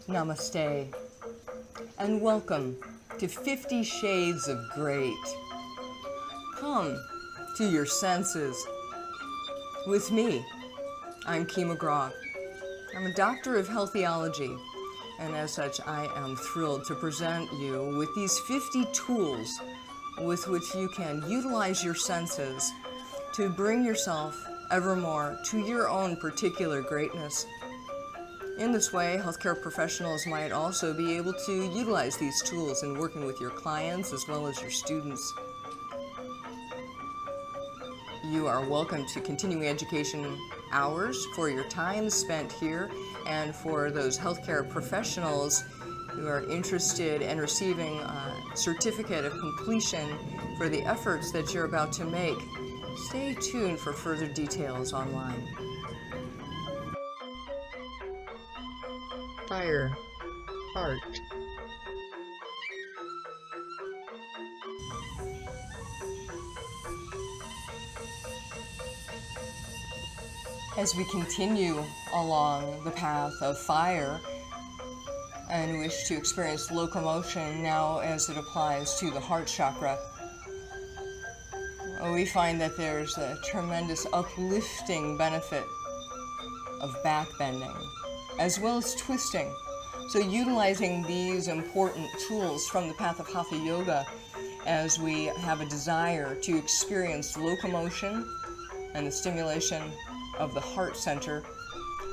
Namaste, and welcome to 50 Shades of Great. Come to your senses with me. I'm Kee McGraw. I'm a doctor of health theology, and as such, I am thrilled to present you with these 50 tools with which you can utilize your senses to bring yourself evermore to your own particular greatness. In this way, healthcare professionals might also be able to utilize these tools in working with your clients as well as your students. You are welcome to continuing education hours for your time spent here, and for those healthcare professionals who are interested in receiving a certificate of completion for the efforts that you're about to make, stay tuned for further details online. Fire, heart. As we continue along the path of fire and wish to experience locomotion now as it applies to the heart chakra, we find that there's a tremendous uplifting benefit of backbending as well as twisting. So utilizing these important tools from the path of Hatha Yoga as we have a desire to experience locomotion and the stimulation of the heart center,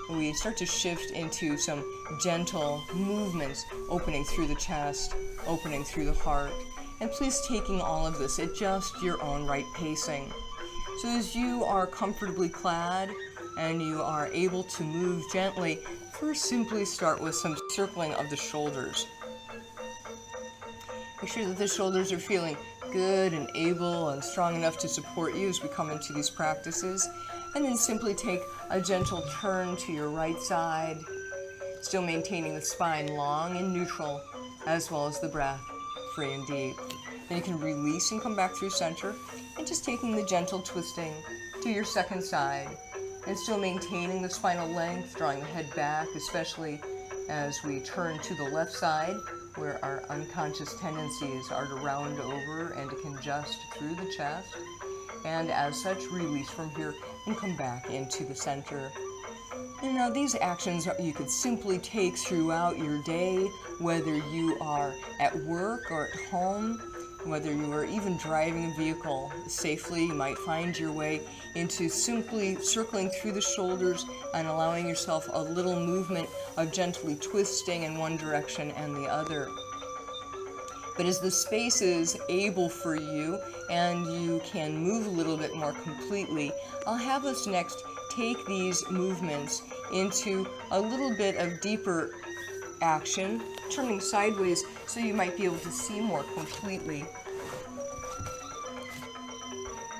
we start to shift into some gentle movements, opening through the chest, opening through the heart, and please taking all of this at just your own right pacing. So as you are comfortably clad and you are able to move gently, first simply start with some circling of the shoulders. Make sure that the shoulders are feeling good and able and strong enough to support you as we come into these practices. And then simply take a gentle turn to your right side, still maintaining the spine long and neutral, as well as the breath free and deep. Then you can release and come back through center, and just taking the gentle twisting to your second side, and still maintaining the spinal length, drawing the head back, especially as we turn to the left side, where our unconscious tendencies are to round over and to congest through the chest. And as such, release from here and come back into the center. And now these actions you could simply take throughout your day, whether you are at work or at home, whether you are even driving a vehicle safely. You might find your way into simply circling through the shoulders and allowing yourself a little movement of gently twisting in one direction and the other. But as the space is able for you and you can move a little bit more completely, I'll have us next take these movements into a little bit of deeper action, turning sideways so you might be able to see more completely.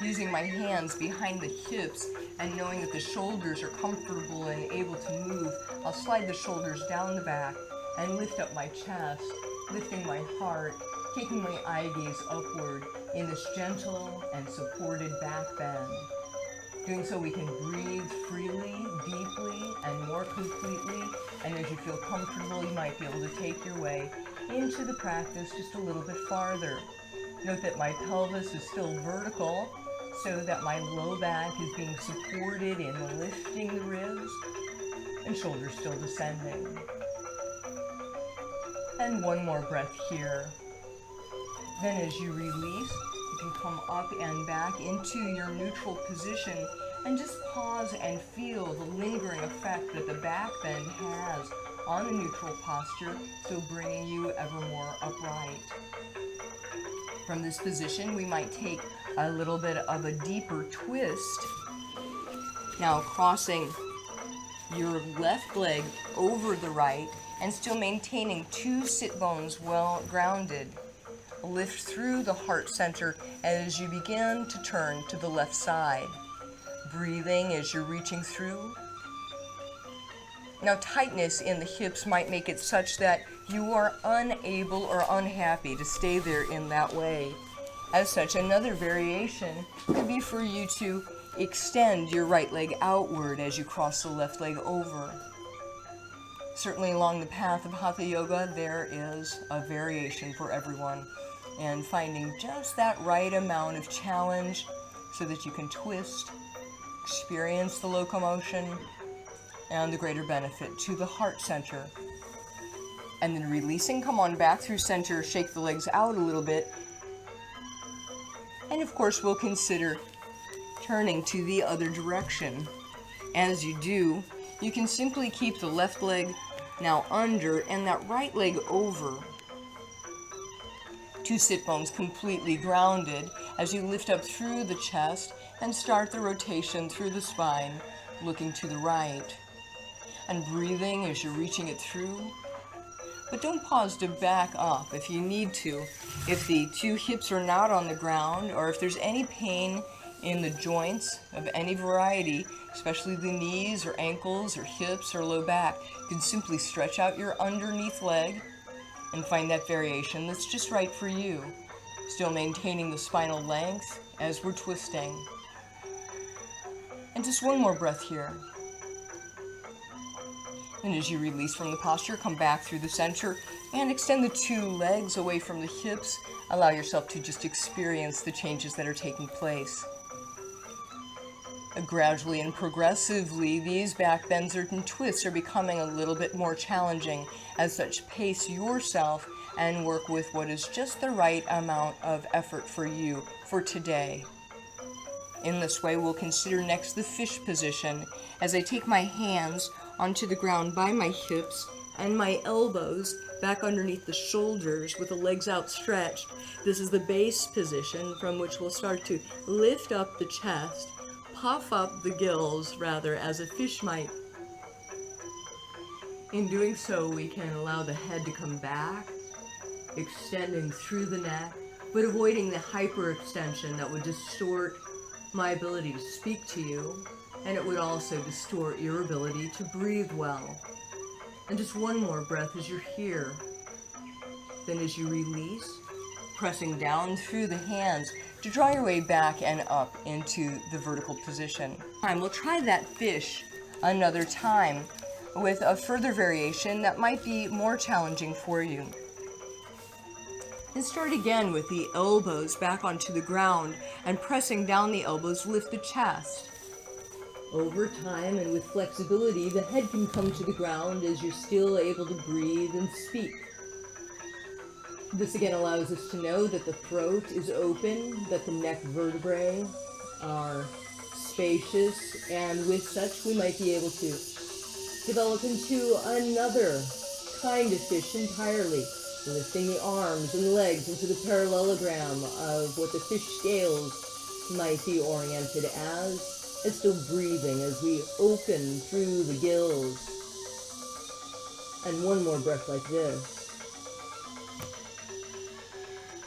Using my hands behind the hips and knowing that the shoulders are comfortable and able to move, I'll slide the shoulders down the back and lift up my chest, lifting my heart, taking my eye gaze upward in this gentle and supported back bend. Doing so, we can breathe freely, deeply, and more completely. And as you feel comfortable, you might be able to take your way into the practice just a little bit farther. Note that my pelvis is still vertical, so that my low back is being supported in lifting the ribs, and shoulders still descending. And one more breath here. Then as you release, you can come up and back into your neutral position and just pause and feel the lingering effect that the back bend has on the neutral posture, so bringing you ever more upright. From this position, we might take a little bit of a deeper twist. Now crossing your left leg over the right and still maintaining two sit bones well grounded. Lift through the heart center as you begin to turn to the left side. Breathing as you're reaching through. Now, tightness in the hips might make it such that you are unable or unhappy to stay there in that way. As such, another variation could be for you to extend your right leg outward as you cross the left leg over. Certainly along the path of Hatha Yoga, there is a variation for everyone, and finding just that right amount of challenge so that you can twist, experience the locomotion, and the greater benefit to the heart center. And then releasing, come on back through center, shake the legs out a little bit. And of course, we'll consider turning to the other direction. As you do, you can simply keep the left leg now under and that right leg over. Two sit bones completely grounded as you lift up through the chest and start the rotation through the spine, looking to the right. And breathing as you're reaching it through. But don't pause to back up if you need to. If the two hips are not on the ground, or if there's any pain in the joints of any variety, especially the knees or ankles or hips or low back, you can simply stretch out your underneath leg and find that variation that's just right for you. Still maintaining the spinal length as we're twisting. And just one more breath here. And as you release from the posture, come back through the center and extend the two legs away from the hips. Allow yourself to just experience the changes that are taking place. Gradually and progressively, these back bends and twists are becoming a little bit more challenging. As such, pace yourself and work with what is just the right amount of effort for you for today. In this way, we'll consider next the fish position as I take my hands onto the ground by my hips and my elbows back underneath the shoulders with the legs outstretched. This is the base position from which we'll start to lift up the chest, puff up the gills rather, as a fish might. In doing so, we can allow the head to come back, extending through the neck, but avoiding the hyperextension that would distort my ability to speak to you, and it would also distort your ability to breathe well. And just one more breath as you're here. Then as you release, pressing down through the hands to draw your way back and up into the vertical position. We'll try that fish another time with a further variation that might be more challenging for you. And start again with the elbows back onto the ground, and pressing down the elbows, lift the chest. Over time and with flexibility, the head can come to the ground as you're still able to breathe and speak. This again allows us to know that the throat is open, that the neck vertebrae are spacious, and with such we might be able to develop into another kind of fish entirely, lifting the arms and legs into the parallelogram of what the fish scales might be oriented as, and still breathing as we open through the gills. And one more breath like this.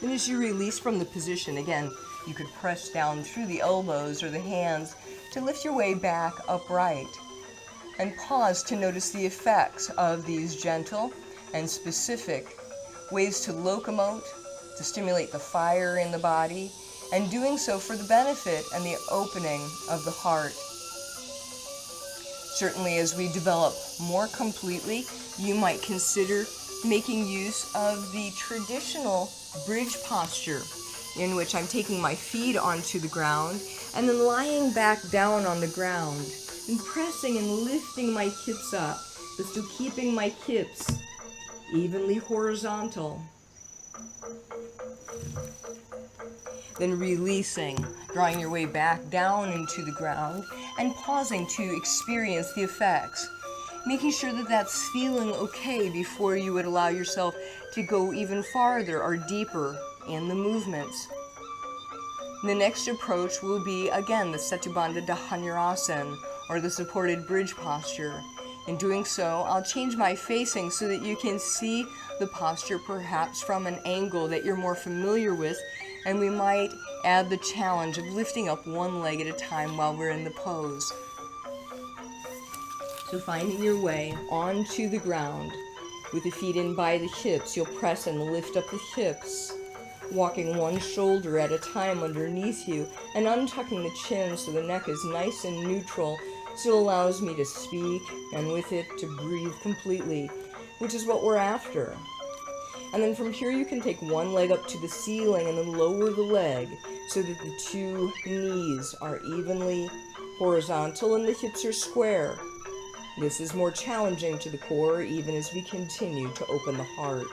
Then as you release from the position, again, you could press down through the elbows or the hands to lift your way back upright. And pause to notice the effects of these gentle and specific ways to locomote, to stimulate the fire in the body, and doing so for the benefit and the opening of the heart. Certainly as we develop more completely, you might consider making use of the traditional bridge posture, in which I'm taking my feet onto the ground and then lying back down on the ground and pressing and lifting my hips up, but still keeping my hips evenly horizontal. Then releasing, drawing your way back down into the ground and pausing to experience the effects. Making sure that that's feeling okay before you would allow yourself to go even farther or deeper in the movements. The next approach will be, again, the Setubandha Dhanurasana, or the supported bridge posture. In doing so, I'll change my facing so that you can see the posture perhaps from an angle that you're more familiar with, and we might add the challenge of lifting up one leg at a time while we're in the pose. So finding your way onto the ground with the feet in by the hips, you'll press and lift up the hips, walking one shoulder at a time underneath you and untucking the chin so the neck is nice and neutral, Still allows me to speak, and with it to breathe completely, which is what we're after. And then from here you can take one leg up to the ceiling and then lower the leg so that the two knees are evenly horizontal and the hips are square. This is more challenging to the core even as we continue to open the heart.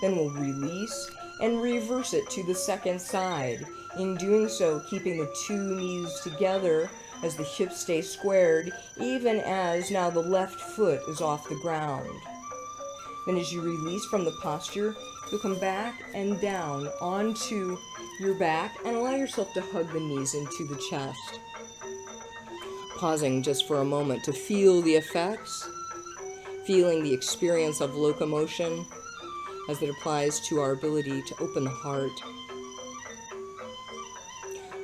Then we'll release and reverse it to the second side. In doing so, keeping the two knees together as the hips stay squared, even as now the left foot is off the ground. Then as you release from the posture, you'll come back and down onto your back and allow yourself to hug the knees into the chest. Pausing just for a moment to feel the effects, feeling the experience of locomotion as it applies to our ability to open the heart.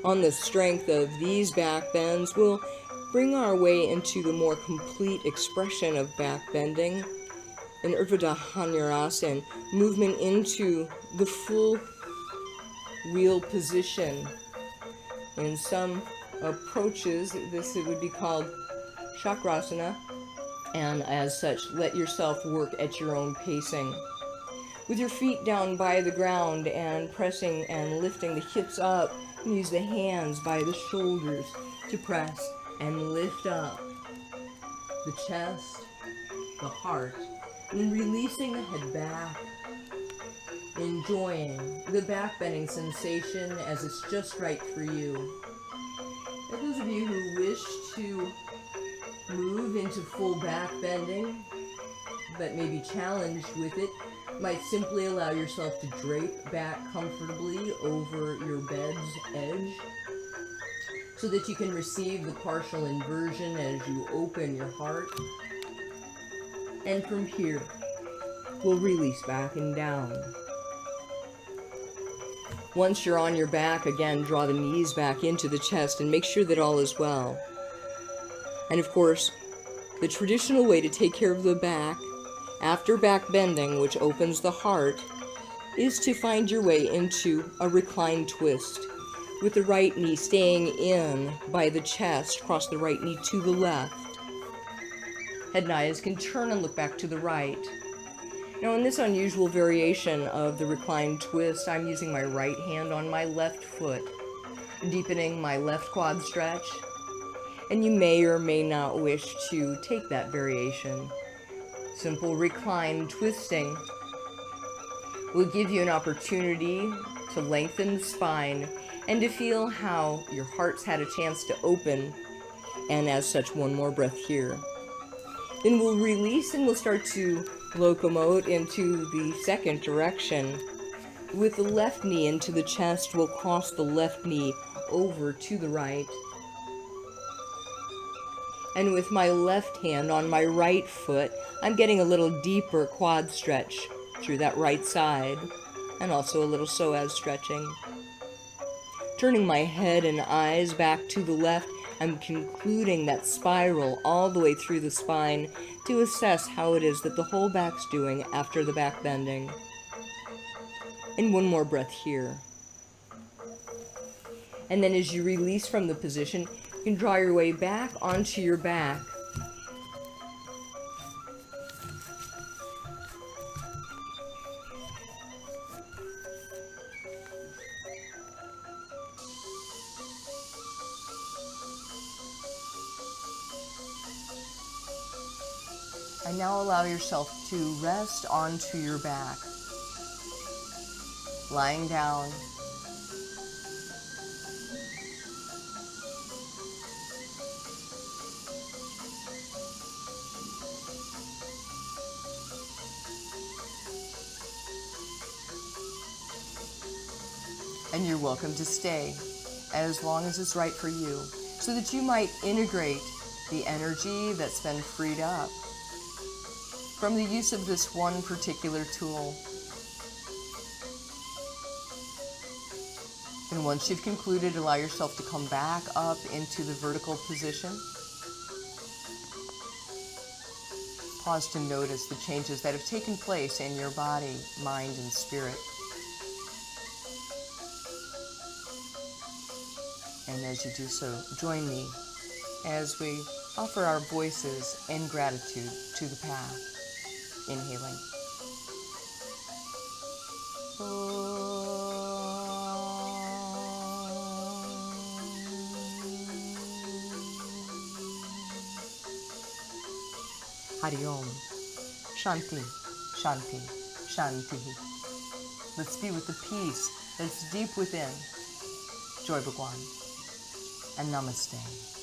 On the strength of these back bends, we'll bring our way into the more complete expression of back bending, an Urdhva movement into the full wheel position. In some approaches, it would be called chakrasana, and as such, let yourself work at your own pacing. With your feet down by the ground and pressing and lifting the hips up, and use the hands by the shoulders to press and lift up the chest, the heart, and releasing the head back, enjoying the back bending sensation as it's just right for you. For those of you who wish to move into full back bending, but may be challenged with it, might simply allow yourself to drape back comfortably over your bed's edge so that you can receive the partial inversion as you open your heart. And from here, we'll release back and down. Once you're on your back, again, draw the knees back into the chest and make sure that all is well. And of course, the traditional way to take care of the back after back bending, which opens the heart, is to find your way into a reclined twist, with the right knee staying in by the chest, cross the right knee to the left. Head and eyes can turn and look back to the right. Now in this unusual variation of the reclined twist, I'm using my right hand on my left foot, deepening my left quad stretch, and you may or may not wish to take that variation. Simple recline twisting will give you an opportunity to lengthen the spine and to feel how your heart's had a chance to open, and as such, one more breath here. Then we'll release and we'll start to locomote into the second direction. With the left knee into the chest, we'll cross the left knee over to the right. And with my left hand on my right foot, I'm getting a little deeper quad stretch through that right side, and also a little psoas stretching. Turning my head and eyes back to the left, I'm concluding that spiral all the way through the spine to assess how it is that the whole back's doing after the back bending. And one more breath here. And then as you release from the position, you can draw your way back onto your back. And now allow yourself to rest onto your back, lying down. And you're welcome to stay as long as it's right for you, so that you might integrate the energy that's been freed up from the use of this one particular tool. And once you've concluded, allow yourself to come back up into the vertical position. Pause to notice the changes that have taken place in your body, mind, and spirit. And as you do so, join me as we offer our voices in gratitude to the path. Inhaling. Hari Om. Shanti, Shanti, Shanti. Let's be with the peace that's deep within. Joy Bhagwan. And Namaste.